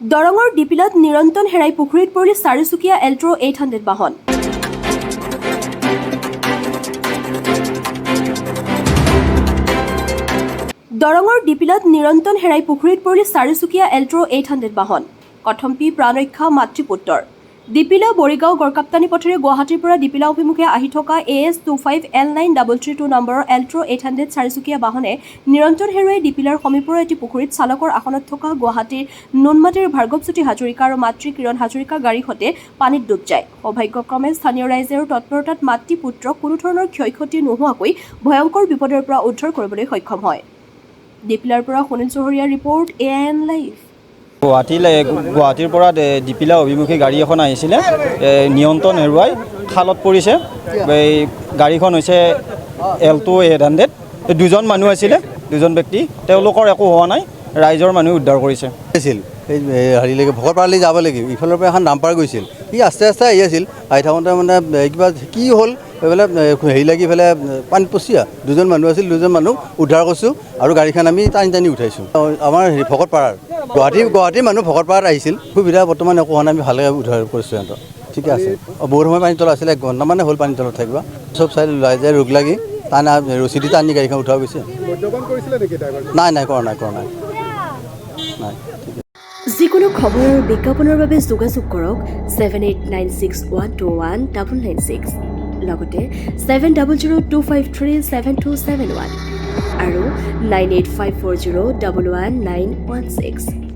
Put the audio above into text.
দৰঙৰ ডিপিলাত নিৰন্তন হেৰাই পুখুৰীত পৰিল চাৰিচকীয়া এল্ট্ৰ 800 বাহন। দৰঙৰ ডিপিলাত নিৰন্তন হেৰাই পুখুৰীত পৰিল চাৰিচকীয়া এল্ট্ৰ 800 বাহন। কথম্পি প্ৰাণৰক্ষা মাতৃপুত্ৰৰ। ডিপিলা বৰিগাঁও গড়কাপ্তানী পথেৰে গুৱাহাটীৰ পৰা ডিপিলা অভিমুখে আহি থকা AS25L9332 নম্বৰৰ এল্ট্ৰ 800 চাৰিচকীয়া বাহনে নিৰন্তন হেৰুৱাই ডিপিলাৰ সমীপৰ এটি পুখুৰীত চালকৰ আসনত থকা গুৱাহাটীৰ নুনমাটিৰ ভাৰ্গৱজ্যোতি হাজৰিকা আৰু মাতৃ কিৰণ হাজৰিকা গাড়ীৰ সৈতে পানীত ডুব যায়। সৌভাগ্যক্ৰমে স্থানীয় ৰাইজে আৰু তৎপৰতাত মাতৃপুত্ৰক কোনো ধৰণৰ ক্ষয় ক্ষতি নোহোৱাকৈ ভয়ংকৰ বিপদৰ পৰা উদ্ধাৰ কৰিবলৈ সক্ষম হয়। ডিপিলাৰ পৰা সুনীল চহৰীয়াৰ ৰিপৰ্ট AIN লাইভ। গুৱাহাটীৰ পৰা ডিপিলা অভিমুখী গাড়ী এখন আহিছিলে, নিয়ন্ত্ৰণ হেৰুৱাই খালত পৰিছে। এই গাড়ীখন হৈছে এল্টো 800। দুজন মানুহ আছিলে, দুজন ব্যক্তি, তেওঁলোকৰ একো হোৱা নাই, ৰাইজৰ মানুহে উদ্ধাৰ কৰিছে। হেৰিলৈকে ভকতপাৰালৈ যাব লাগিব, ইফালৰ পৰা এখন ডাম্পাৰ গৈছিল, সি আস্তে আস্তে আহি আছিল, আহি থাকোঁতে মানে কিবা কি হ'ল এইফালে হেৰি লাগি পেলাই পানীত পচি দুজন মানুহ আছিল, দুজন মানুহ উদ্ধাৰ কৰিছোঁ আৰু গাড়ীখন আমি টানি উঠাইছোঁ। আমাৰ ভকতপাৰাৰ গুৱাহাটীৰ মানুহ ভকতপাৰাত আহিছিল, সুবিধা বৰ্তমান একো হোৱা নাই, আমি ভালকৈ উদ্ধাৰ কৰিছোঁ সিহঁতৰ, ঠিকে আছে। বহুত সময় পানী তলত আছিলে, 1 ঘণ্টামানে হ'ল পানী তলত থাকিব, চব চাই ওলাই যায় ৰোগ লাগি টানা ৰছী দি টানি গাড়ীখন উঠোৱা গৈছে। নাই কৰা নাই। যিকোনো খবৰ আৰু বিজ্ঞাপনৰ বাবে যোগাযোগ কৰক 7896121996 লগতে 7002537271 আৰু 9854011916।